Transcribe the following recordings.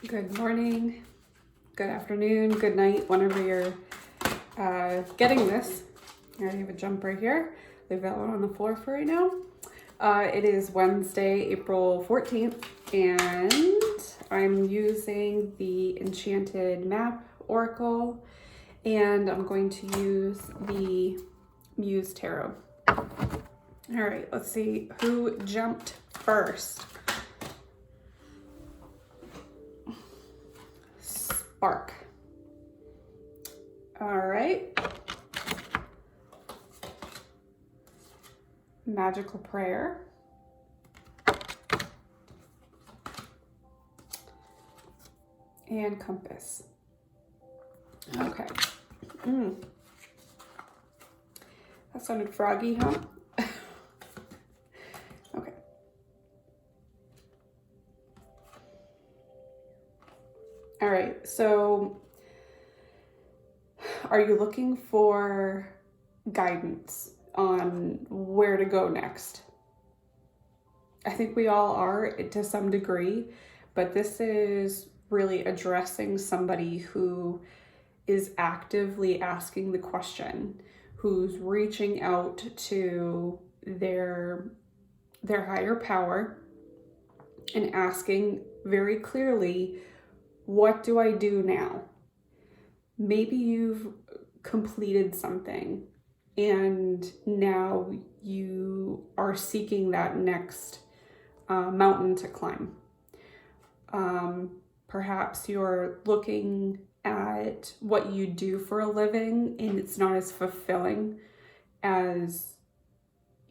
Good morning, good afternoon, good night, whenever you're getting this. I already have a jumper here. Leave that one on the floor for right now. It is Wednesday, April 14th, and I'm using the Enchanted Map Oracle, and I'm going to use the Muse Tarot. All right, let's see who jumped first. Spark. All right. Magical Prayer. And Compass. Okay. That sounded froggy, huh? Okay. All right, so are you looking for guidance on where to go next? I think we all are to some degree, but this is really addressing somebody who is actively asking the question, who's reaching out to their higher power and asking very clearly, what do I do now? Maybe you've completed something and now you are seeking that next mountain to climb. Perhaps you're looking at what you do for a living and it's not as fulfilling as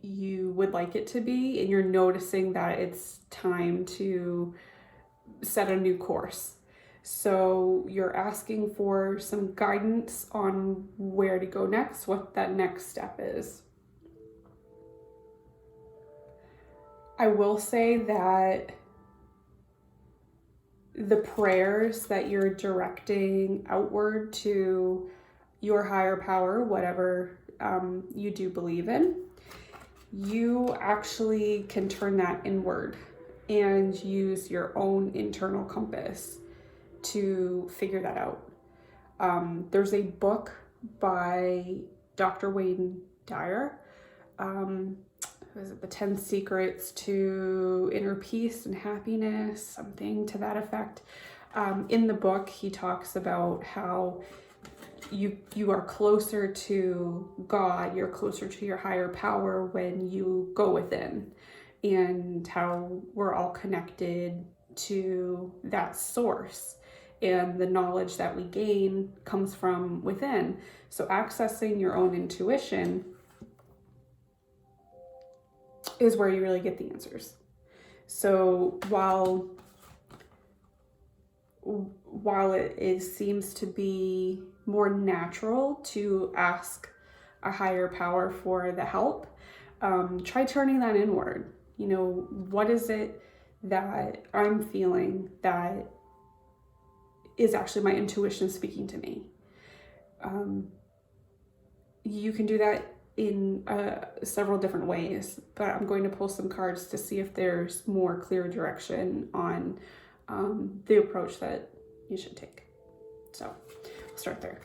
you would like it to be, and you're noticing that it's time to set a new course. So you're asking for some guidance on where to go next, what that next step is. I will say that the prayers that you're directing outward to your higher power, whatever you do believe in, you actually can turn that inward and use your own internal compass to figure that out. There's a book by Dr. Wayne Dyer. Was it The 10 Secrets to Inner Peace and Happiness? Something to that effect. In the book, he talks about how you are closer to God, you're closer to your higher power when you go within, and how we're all connected to that source. And the knowledge that we gain comes from within. So accessing your own intuition is where you really get the answers. So while it seems to be more natural to ask a higher power for the help, try turning that inward. You know, what is it that I'm feeling that is actually my intuition speaking to me? You can do that in several different ways, but I'm going to pull some cards to see if there's more clear direction on the approach that you should take. So we'll start there.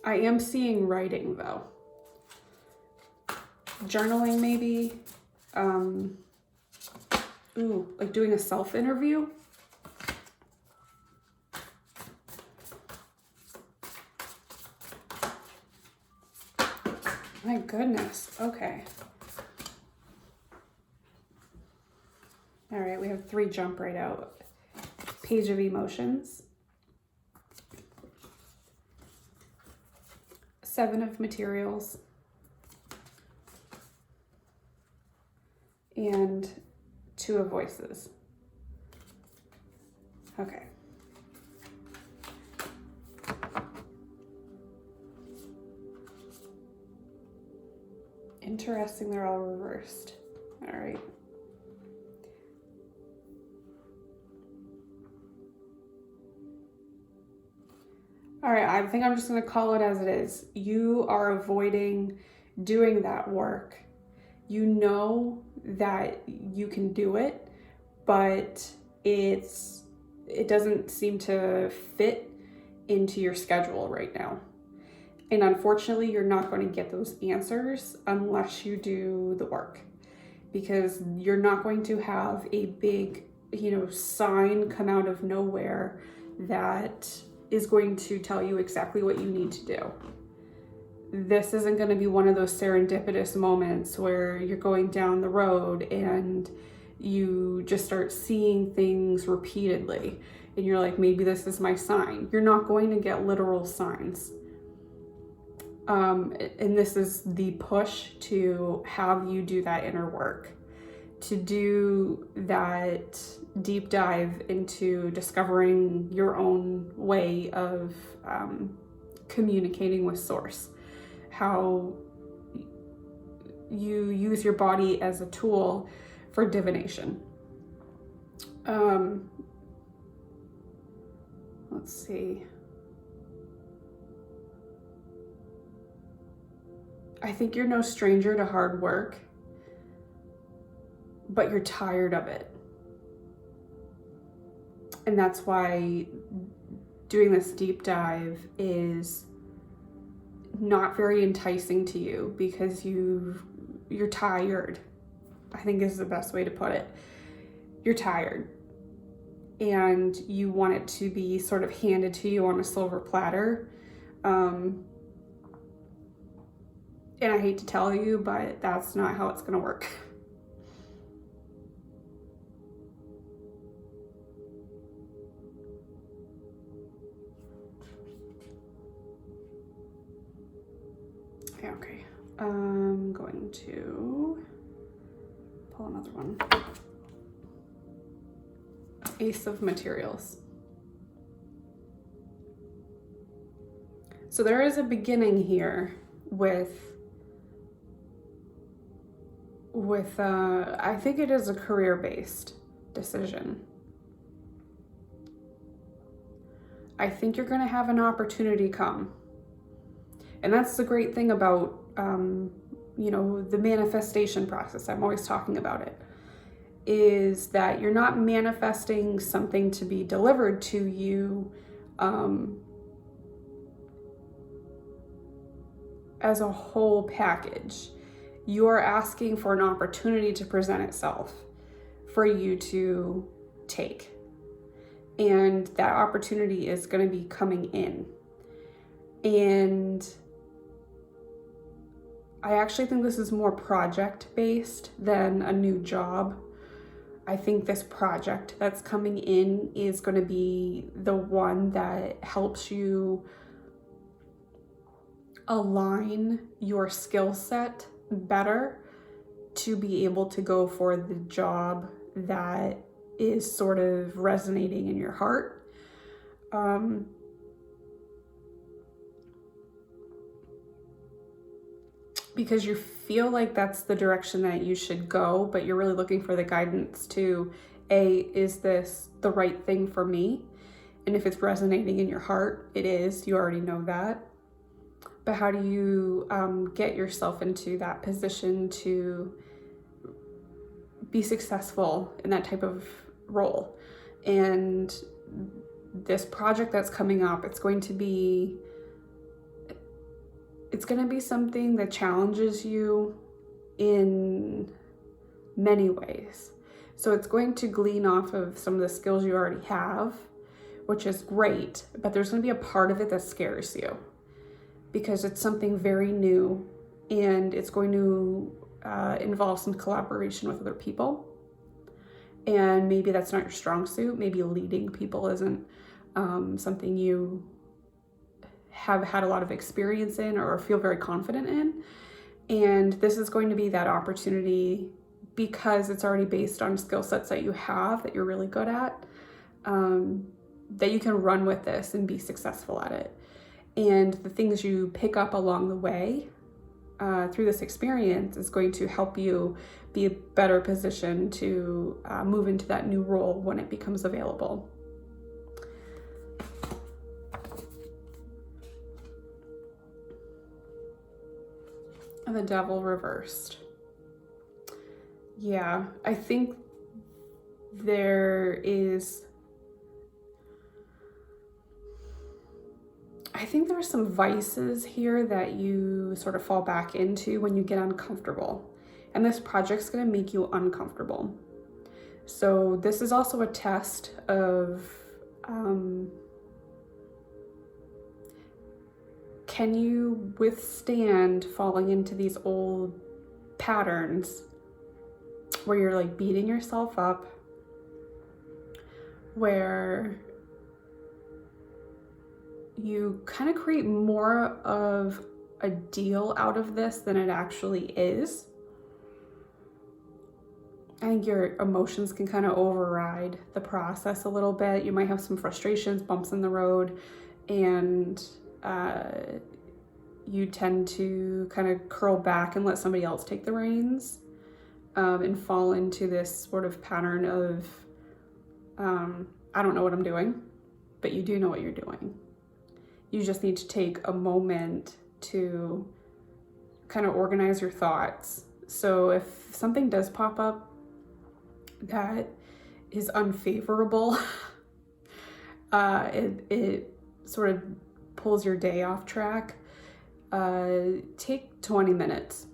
I am seeing writing though. Journaling maybe. Like doing a self-interview. My goodness, okay. All right, we have 3 jump right out. Page of Emotions. 7 of Materials. And 2 of Voices. Okay. Interesting, they're all reversed. All right. All right, I think I'm just going to call it as it is. You are avoiding doing that work. You know that you can do it, but it doesn't seem to fit into your schedule right now. And unfortunately, you're not going to get those answers unless you do the work, because you're not going to have a big, sign come out of nowhere that is going to tell you exactly what you need to do. This isn't going to be one of those serendipitous moments where you're going down the road and you just start seeing things repeatedly and you're like, maybe this is my sign. You're not going to get literal signs. And this is the push to have you do that inner work, to do that deep dive into discovering your own way of communicating with Source, how you use your body as a tool for divination. Let's see. I think you're no stranger to hard work, but you're tired of it. And that's why doing this deep dive is not very enticing to you, because you're tired. I think is the best way to put it. You're tired. And you want it to be sort of handed to you on a silver platter. And I hate to tell you, but that's not how it's going to work. Okay. I'm going to pull another one. Ace of Materials. So there is a beginning here with I think it is a career-based decision. I think you're going to have an opportunity come. And that's the great thing about, the manifestation process. I'm always talking about it. Is that you're not manifesting something to be delivered to you as a whole package. You're asking for an opportunity to present itself for you to take. And that opportunity is going to be coming in. And I actually think this is more project-based than a new job. I think this project that's coming in is going to be the one that helps you align your skill set better to be able to go for the job that is sort of resonating in your heart. Because you feel like that's the direction that you should go, but you're really looking for the guidance to, is this the right thing for me? And if it's resonating in your heart, it is. You already know that. But how do you get yourself into that position to be successful in that type of role? And this project that's coming up, it's going to be something that challenges you in many ways. So it's going to glean off of some of the skills you already have, which is great, but there's going to be a part of it that scares you because it's something very new and it's going to involve some collaboration with other people. And maybe that's not your strong suit. Maybe leading people isn't something you have had a lot of experience in or feel very confident in. And this is going to be that opportunity because it's already based on skill sets that you have that you're really good at, that you can run with this and be successful at it. And the things you pick up along the way through this experience is going to help you be a better position to move into that new role when it becomes available. And the Devil reversed. Yeah, I think there are some vices here that you sort of fall back into when you get uncomfortable. And this project's going to make you uncomfortable. So this is also a test of can you withstand falling into these old patterns where you're like beating yourself up, where you kind of create more of a deal out of this than it actually is. I think your emotions can kind of override the process a little bit. You might have some frustrations, bumps in the road, and you tend to kind of curl back and let somebody else take the reins, and fall into this sort of pattern of, I don't know what I'm doing, but you do know what you're doing. You just need to take a moment to kind of organize your thoughts. So if something does pop up that is unfavorable, it sort of pulls your day off track, take 20 minutes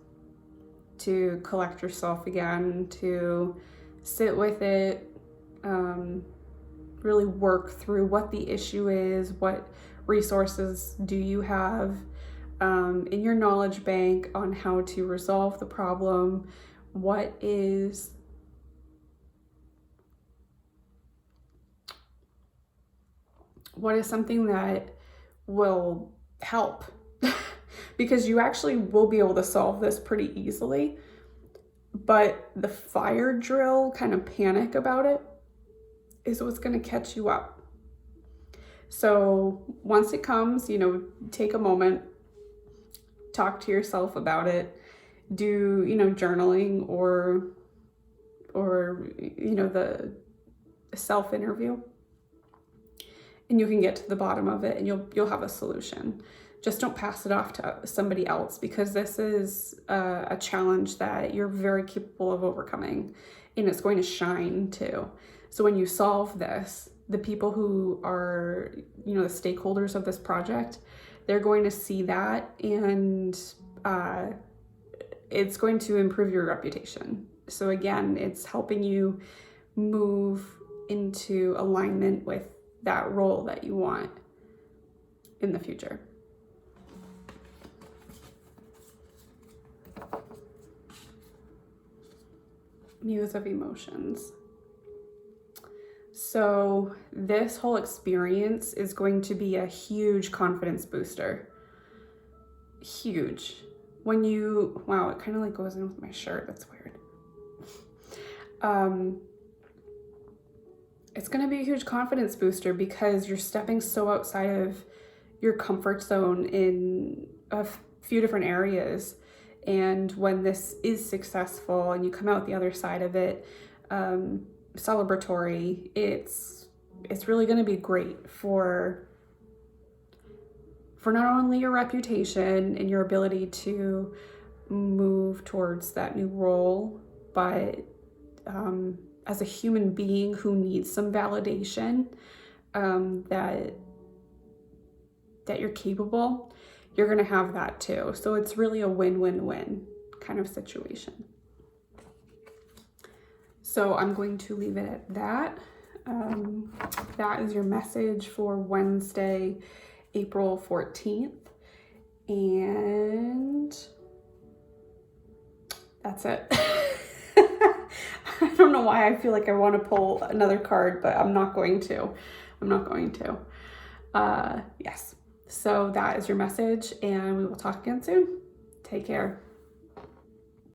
to collect yourself again, to sit with it, really work through what the issue is, what resources do you have in your knowledge bank on how to resolve the problem, what is something that will help. Because you actually will be able to solve this pretty easily, but the fire drill kind of panic about it is what's going to catch you up. So once it comes, take a moment, talk to yourself about it, do, journaling or the self-interview, and you can get to the bottom of it and you'll have a solution. Just don't pass it off to somebody else, because this is a challenge that you're very capable of overcoming, and it's going to shine too. So when you solve this, the people who are, the stakeholders of this project, they're going to see that, and it's going to improve your reputation. So again, it's helping you move into alignment with that role that you want in the future. Muse of Emotions. So this whole experience is going to be a huge confidence booster. Huge. Wow, it kind of like goes in with my shirt. That's weird. It's going to be a huge confidence booster because you're stepping so outside of your comfort zone in a few different areas. And when this is successful and you come out the other side of it, celebratory, it's really going to be great for not only your reputation and your ability to move towards that new role, but as a human being who needs some validation, that you're capable, you're going to have that too. So it's really a win-win-win kind of situation. So I'm going to leave it at that. That is your message for Wednesday, April 14th. And that's it. I don't know why I feel like I want to pull another card, but I'm not going to. Yes. So that is your message, and we will talk again soon. Take care.